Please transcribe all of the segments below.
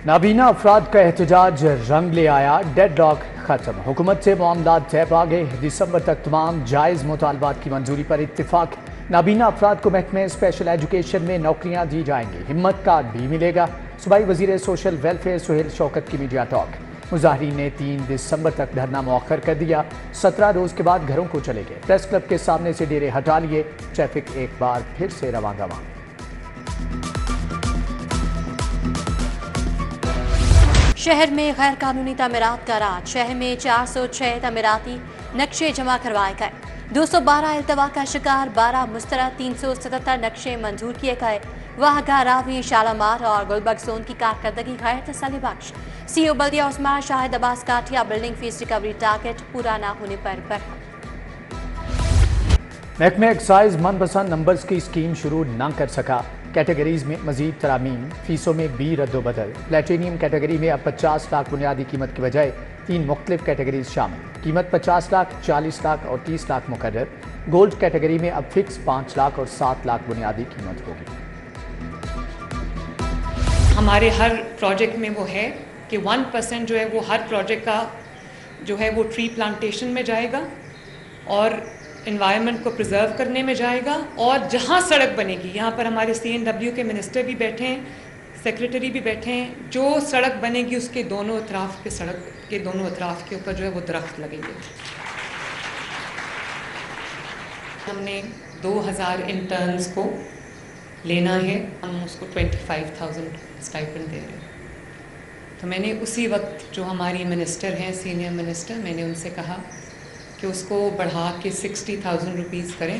نابینا افراد کا احتجاج رنگ لے آیا، ڈیڈ لاک ختم، حکومت سے معاملات طے پا گئے، دسمبر تک تمام جائز مطالبات کی منظوری پر اتفاق۔ نابینا افراد کو محکمہ اسپیشل ایجوکیشن میں نوکریاں دی جائیں گی، ہمت کارڈ بھی ملے گا۔ صوبائی وزیر سوشل ویلفیئر سہیل شوکت کی میڈیا ٹاک۔ مظاہرین نے 3 دسمبر تک دھرنا مؤخر کر دیا، 17 روز کے بعد گھروں کو چلے گئے، پریس کلب کے سامنے سے ڈیرے ہٹا لیے، ٹریفک ایک بار پھر سے رواں گواں۔ شہر میں غیر قانونی تعمیرات کا راج، شہر میں 406 تعمیراتی نقشے جمع کروائے گئے، 212 التوا کا شکار، 12 مسترد، 377 نقشے منظور کیے گئے۔ واہگہ، راوی، شالامار اور گلبرگ زون کی کارکردگی غیر تسلی بخش۔ سی او بلدیہ Usman Shahid Abbas Kathia building fee recovery target پورا نہ ہونے پر برہم۔ محکمہ ایکسائز من پسند نمبرز کی اسکیم شروع نہ کر سکا، کیٹیگریز میں مزید ترامیم، فیسوں میں بھی رد و بدل۔ پلیٹینیم کیٹیگری میں اب 50 لاکھ بنیادی قیمت کی بجائے 3 مختلف کیٹیگریز شامل، قیمت 50 لاکھ، 40 لاکھ اور 30 لاکھ مقرر۔ گولڈ کیٹیگری میں اب فکس 5 لاکھ اور 7 لاکھ بنیادی قیمت ہوگی۔ ہمارے ہر پروجیکٹ میں وہ ہے کہ 1% جو ہے وہ ہر پروجیکٹ کا جو ہے وہ ٹری پلانٹیشن میں جائے گا اور انوائرمنٹ کو پریزرو کرنے میں جائے گا، اور جہاں سڑک بنے گی، یہاں پر ہمارے CNW کے منسٹر بھی بیٹھے ہیں، سیکریٹری بھی بیٹھے ہیں، جو سڑک بنے گی اس کے دونوں اطراف کے سڑک کے دونوں اطراف کے اوپر جو ہے وہ درخت لگیں گے۔ ہم نے 2000 انٹرنز کو لینا ہے، ہم اس کو 25,000 اسٹائپنڈ دے رہے ہیں۔ تو میں نے اسی وقت جو ہماری منسٹر ہیں، سینئر منسٹر، میں نے ان سے کہا کہ اس کو بڑھا کے 60,000 روپیز کریں۔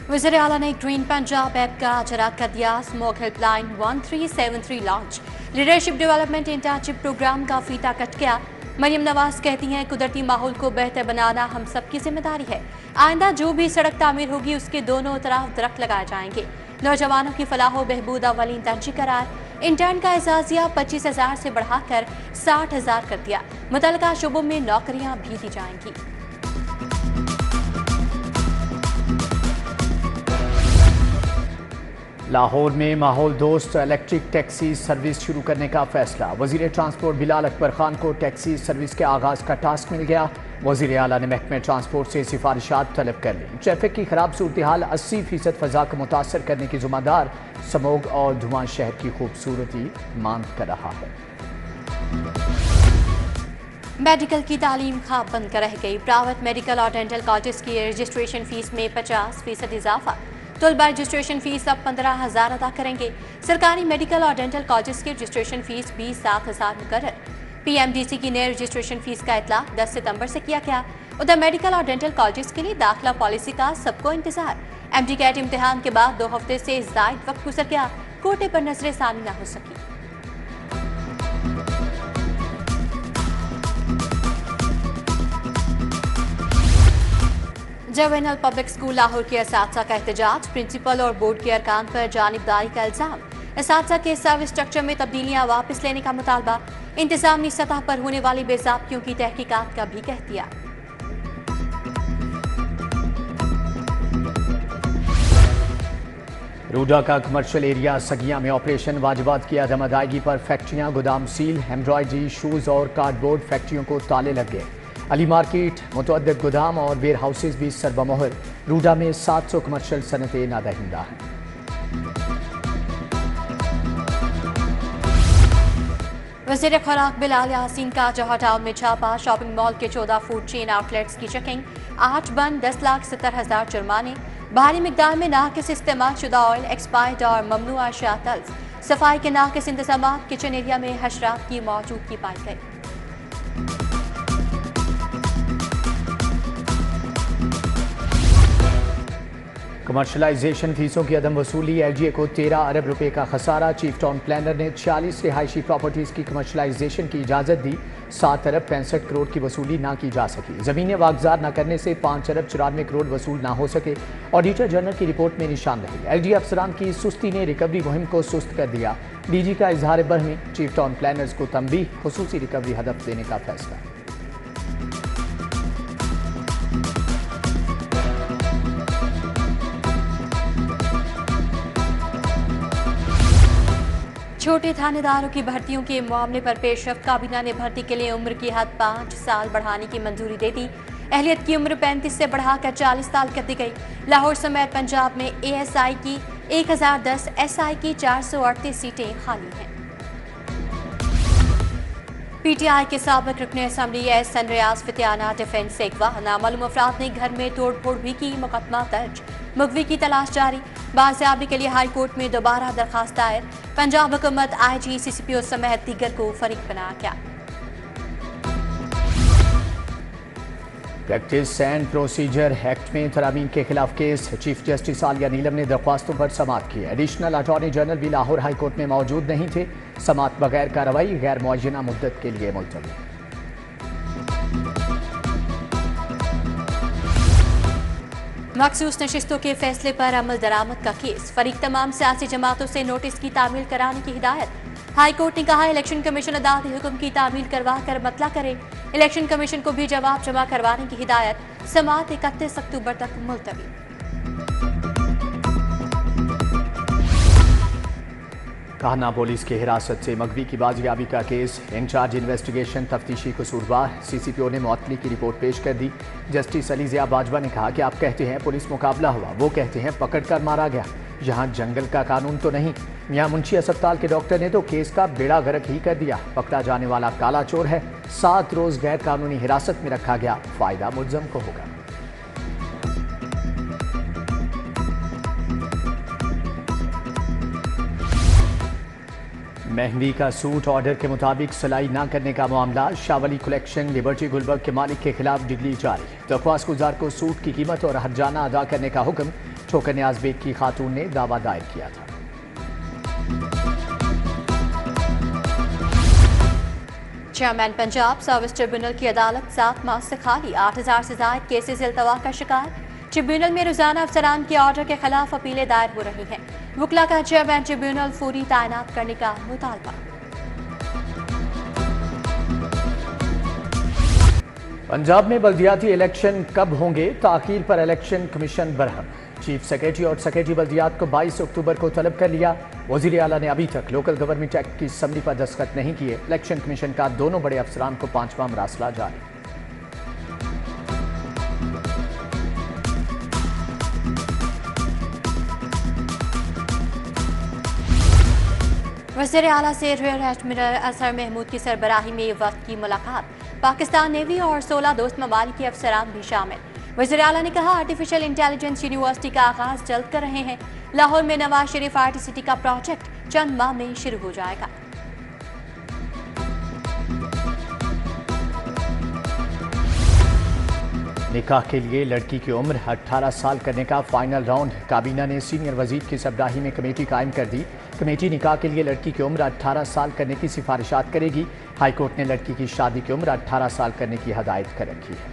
وزیر اعلیٰ نے گرین پنجاب ایپ کا اجرا کر دیا، smoke helpline 1373 launch, leadership development internship programme کا فیتا کٹ گیا۔ مریم نواز کہتی ہیں قدرتی ماحول کو بہتر بنانا ہم سب کی ذمہ داری ہے، آئندہ جو بھی سڑک تعمیر ہوگی اس کے دونوں طرف درخت لگائے جائیں گے۔ نوجوانوں کی فلاح و بہبود اولین ترجیح قرار، انٹرن کا اعزازیہ 25,000 سے بڑھا کر 60,000 کر دیا، متعلقہ شعبوں میں نوکریاں بھی دی جائیں گی۔ لاہور میں ماحول دوست الیکٹرک ٹیکسی سروس شروع کرنے کا فیصلہ، وزیر ٹرانسپورٹ بلال اکبر خان کو ٹیکسی سروس کے آغاز کا ٹاسک مل گیا۔ وزیر اعلیٰ نے محکمہ ٹرانسپورٹ سے سفارشات طلب کر لیں۔ ٹریفک کی خراب صورتحال 80% فضا کو متاثر کرنے کی ذمہ دار، سموگ اور دھواں شہر کی خوبصورتی ماند کر رہا ہے۔ میڈیکل کی تعلیم خواب بن کر رہ گئی، پرائیویٹ میڈیکل اور ڈینٹل کالجز کی رجسٹریشن فیس میں 50% اضافہ، طلبہ رجسٹریشن فیس اب 15,000 ادا کریں گے۔ سرکاری میڈیکل اور ڈینٹل کالجز کی رجسٹریشن فیس بھی 7,000 مقرر۔ PMDC کی نئے رجسٹریشن فیس کا اطلاق 10 ستمبر سے کیا گیا۔ ادھر میڈیکل اور ڈینٹل کالجز کے لیے داخلہ پالیسی کا سب کو انتظار، MD کیٹ امتحان کے بعد 2 ہفتے سے زائد وقت گزر گیا، کوٹے پر نظر ثانی نہ ہو سکی۔ جوینل پبلک اسکول لاہور کے اساتذہ کا احتجاج، پرنسپل اور بورڈ کے ارکان پر جانبداری کا الزام، اساتذہ کے سروس اسٹرکچر میں تبدیلیاں واپس لینے کا مطالبہ، انتظامی سطح پر ہونے والی بے ضابطگیوں کی تحقیقات کا بھی کہہ دیا۔ روڈا کا کمرشل ایریا سگیاں میں آپریشن، واجبات کی عدم ادائیگی پر فیکٹریاں گودام سیل، ایمبرائڈری، شوز اور کارڈ بورڈ فیکٹریوں کو تالے لگ گئے۔ علی مارکیٹ، متعدد گودام اور ویئر ہاؤسز بھی سربمہر، روڈا میں 700 کمرشل صنعتیں نادہندہ ہیں۔ وزیر خوراک بلال یاسین کا جوہر ٹاؤن میں چھاپا، شاپنگ مال کے 14 فوڈ چین آؤٹ لیٹس کی چیکنگ، 8 بند، 10,70,000 جرمانے، بھاری مقدار میں ناقص استعمال شدہ آئل ایکسپائرڈ اور ممنوع اشیاء تلف، صفائی کے ناقص انتظامات، کچن ایریا میں حشرات کی موجودگی پائی گئی۔ کمرشلائزیشن فیسوں کی عدم وصولی، LGA کو 13 ارب روپے کا خسارہ، چیف ٹاؤن پلانر نے 46 رہائشی پراپرٹیز کی کمرشلائزیشن کی اجازت دی، 7 ارب 65 کروڑ کی وصولی نہ کی جا سکی، زمینیں واگزار نہ کرنے سے 5 ارب 94 کروڑ وصول نہ ہو سکے، آڈیٹر جنرل کی رپورٹ میں نشاندہی، LGA افسران کی سستی نے ریکوری مہم کو سست کر دیا، DG کا اظہار برہمی، چیف ٹاؤن پلانرز کو تنبیہ، خصوصی ریکوری ہدف دینے کا فیصلہ۔ چھوٹے تھانے کی بھرتیوں کے معاملے پر پیش رفت، کابینہ نے بھرتی کے لیے عمر کی حد 5 سال بڑھانے کی منظوری دے دی۔ اہلیت کی عمر 35 سے بڑھا کر 40 سال کر دی گئی۔ لاہور سمیت پنجاب میں اے ایس آئی کی 1010، ایس آئی کی 438 سیٹیں خالی ہیں۔ پی ٹی آئی کے سابق رکن اسمبلی احسن ریاض فتیانہ ڈیفنس سے اغوا، نامعلوم افراد نے گھر میں توڑ پھوڑ بھی کی، مقدمہ درج، مغوی کی تلاش جاری۔ بازیابی کے لیے ہائی کورٹ میں دوبارہ درخواست دائر، پنجاب حکومت آئی جی سی سی پی او سمیت دیگر کو فریق بنا گیا۔ پریکٹس اینڈ پروسیجر ایکٹ میں ترامیم کے خلاف کیس، چیف جسٹس عالیہ نیلم نے درخواستوں پر سماعت کی۔ ایڈیشنل اٹارنی جنرل بھی لاہور ہائی کورٹ میں موجود نہیں تھے، سماعت بغیر کارروائی، غیر معینہ مدت کے لیے ملتوی۔ مخصوص نشستوں کے فیصلے پر عمل درآمد کا کیس، فریق تمام سیاسی جماعتوں سے نوٹس کی تعمیل کرانے کی ہدایت۔ ہائی کورٹ نے کہا الیکشن کمیشن عدالتی حکم کی تعمیل کروا کر مطلع کرے، الیکشن کمیشن کو بھی جواب جمع کروانے کی ہدایت، سماعت 31 اکتوبر تک ملتوی۔ کہانا پولیس کی حراست سے مغوی کی بازیابی کا کیس، انچارج انویسٹیگیشن تفتیشی قصوروار، سی سی پی او نے معطلی کی رپورٹ پیش کر دی۔ جسٹس علی ضیاء باجوہ نے کہا کہ آپ کہتے ہیں پولیس مقابلہ ہوا، وہ کہتے ہیں پکڑ کر مارا گیا، یہاں جنگل کا قانون تو نہیں۔ میاں منشی اسپتال کے ڈاکٹر نے تو کیس کا بیڑا غرق ہی کر دیا، پکڑا جانے والا کالا چور ہے، 7 روز غیر قانونی حراست میں رکھا گیا، فائدہ ملزم کو ہوگا۔ مہندی کا سوٹ آرڈر کے مطابق سلائی نہ کرنے کا معاملہ، شاولی کلیکشن لبرٹی گلبرگ کے مالک کے خلاف ڈگری جاری، درخواست گزار کو سوٹ کی قیمت اور ہرجانہ ادا کرنے کا حکم، ٹھوکر نیاز بیگ کی خاتون نے دعویٰ دائر کیا تھا۔ چیئرمین پنجاب سروس ٹریبیونل کی عدالت 7 ماہ سے خالی، 8000 سے زائد کیسز التوا کا شکار، ٹریبیونل میں روزانہ افسران کے آرڈر کے خلاف اپیلیں دائر ہو رہی ہیں، وکلا کا چیئرمین ٹریبیونل فوری تعینات کرنے کا مطالبہ۔ پنجاب میں بلدیاتی الیکشن کب ہوں گے؟ تاخیر پر الیکشن کمیشن برہم، چیف سیکریٹری اور سیکریٹری بلدیات کو 22 اکتوبر کو طلب کر لیا، وزیر اعلیٰ نے ابھی تک لوکل گورنمنٹ ایکٹ کی اسمبلی پر دستخط نہیں کیے، الیکشن کمیشن کا دونوں بڑے افسران کو 5واں مراسلہ جاری۔ وزیر اعلیٰ سے ریئر ایڈمرل اظہر محمود کی سربراہی میں وفد کی ملاقات، پاکستان نیوی اور 16 دوست ممالک کے افسران بھی شامل۔ وزیر اعلیٰ نے کہا آرٹیفیشل انٹیلیجنس یونیورسٹی کا آغاز جلد کر رہے ہیں، لاہور میں نواز شریف آرٹی سٹی کا پروجیکٹ چند ماہ میں شروع ہو جائے گا۔ نکاح کے لیے لڑکی کی عمر 18 سال کرنے کا فائنل راؤنڈ، کابینہ نے سینئر وزیر کی سربراہی میں کمیٹی قائم کر دی، کمیٹی نکاح کے لیے لڑکی کی عمر 18 سال کرنے کی سفارشات کرے گی، ہائی کورٹ نے لڑکی کی شادی کی عمر 18 سال کرنے کی ہدایت کر رکھی ہے۔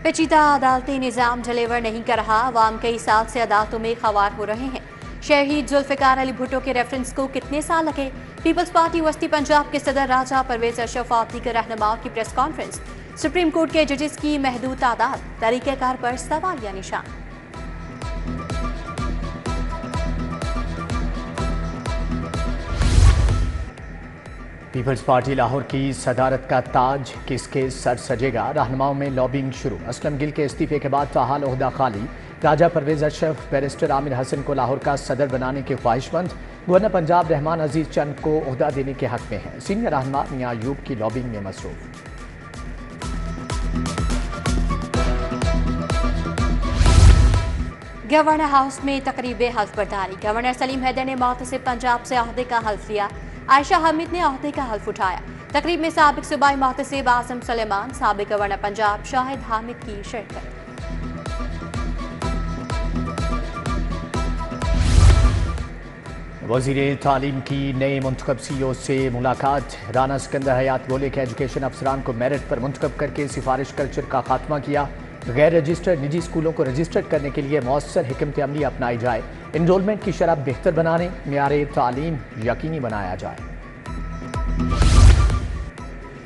پیچیدہ عدالتی نظام ڈلیور نہیں کر رہا، عوام کئی سال سے عدالتوں میں خوار ہو رہے ہیں، شہید ذوالفقار علی بھٹو کے ریفرنس کو کتنے سال لگے؟ پیپلز پارٹی وسطی پنجاب کے صدر راجہ پرویز اشرف اور دیگر رہنماؤں کی پریس کانفرنس، سپریم کورٹ کے ججز کی محدود تعداد، طریقہ کار پر سوالیہ نشان۔ پیپلز پارٹی لاہور کی صدارت کا تاج کس کے سر سجے گا؟ رہنماؤں میں لابنگ شروع، اسلم گل کے استعفے کے بعد تاحال عہدہ خالی، راجہ پرویز اشرف بیرسٹر عامر حسن کو لاہور کا صدر بنانے کے خواہش مند، گورنر پنجاب رحمان عزیز چند کو عہدہ دینے کے حق میں ہیں، سینئر رہنما میاں ایوب کی لابنگ میں مصروف۔ گورنر ہاؤس میں تقریب حلف برداری، گورنر سلیم حیدر نے محتسب پنجاب سے عہدے کا حلف لیا، عائشہ حمید نے عہدے کا حلف اٹھایا، تقریب میں سابق صوبائی محتسب اعظم سلیمان، سابق گورنر پنجاب شاہد حامد کی شرکت۔ وزیر تعلیم کی نئے منتخب سی او سے ملاقات، رانا سکندر حیات بولے کہ ایجوکیشن افسران کو میرٹ پر منتخب کر کے سفارش کلچر کا خاتمہ کیا، غیر رجسٹرڈ نجی اسکولوں کو رجسٹرڈ کرنے کے لیے مؤثر حکمت عملی اپنائی جائے، انرولمنٹ کی شرح بہتر بنانے، معیار تعلیم یقینی بنایا جائے۔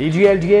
DGLDA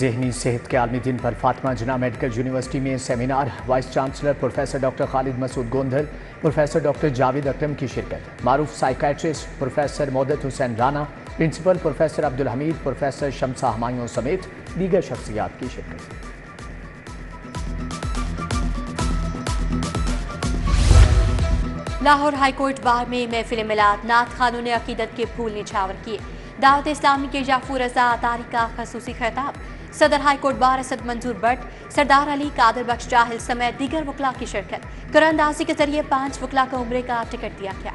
ذہنی صحت کے عالمی دن پر فاطمہ جناح میڈیکل یونیورسٹی میں seminar, vice chancellor professor doctor Khalid Masood Gondal, professor doctor Javed Akram کی شرکت، معروف psychiatrist professor Mawaddat Hussain Rana, principal professor Abdulhameed, professor Shamsa Humayun سمیت دیگر شخصیات کی شرکت۔ لاہور ہائی کورٹ بار میں محفل میلاد، نعت خوانوں نے عقیدت کے پھول نچھاور کیے۔ دعوت اسلامی کے جعفر رضا اطاری کا خصوصی خطاب، صدر high court bar Asad Manzoor but, سردار علی قادر بخش جاہل سمیت دیگر وکلاء کی شرکت۔ قرآن اندازی کے ذریعے 5 وکلاء کو عمرے کا ٹکٹ دیا گیا۔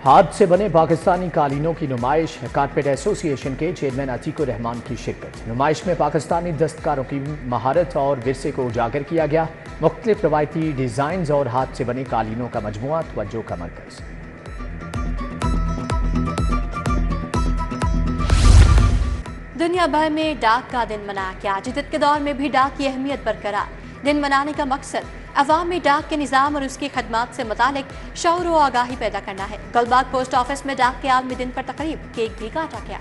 ہاتھ سے بنے پاکستانی قالینوں کی نمائش، کارپیٹ ایسوسی ایشن کے چیئرمین عتیق الرحمان کی شرکت۔ نمائش میں پاکستانی دستکاروں کی مہارت اور ورثے کو اجاگر کیا گیا۔ مختلف روایتی ڈیزائنز اور ہاتھ سے بنے قالینوں کا مجموعہ توجہ کا مرکز۔ دنیا بھر میں ڈاک کا دن منایا گیا۔ جدت کے دور میں بھی ڈاک کی اہمیت برقرار۔ دن منانے کا مقصد عوام میں ڈاک کے نظام اور اس کی خدمات سے متعلق شعور و آگاہی پیدا کرنا ہے۔ گلباگ پوسٹ آفس میں ڈاک کے عالمی دن پر تقریب، کیک بھی کاٹا گیا۔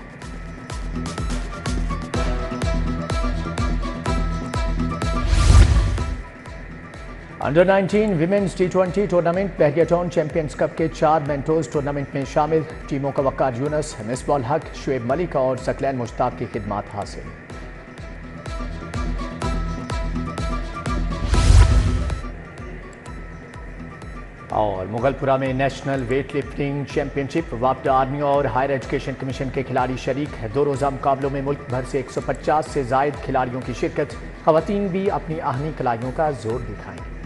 انڈر 19 ویمنز T20 ٹورنامنٹ، بحریہ ٹاؤن چیمپئنز کپ کے 4 مینٹورز ٹورنامنٹ میں شامل۔ ٹیموں کا وقار یونس، مصباح الحق، شعیب ملک اور ثقلین مشتاق کی خدمات حاصل۔ اور مغل پورہ میں نیشنل ویٹ لفٹنگ چیمپئن شپ، وابڈا آرمی اور ہائر ایجوکیشن کمیشن کے کھلاڑی شریک۔ 2 روزہ مقابلوں میں ملک بھر سے 150 سے زائد کھلاڑیوں کی شرکت۔ خواتین بھی اپنی آہنی کلاریوں کا زور دکھائیں۔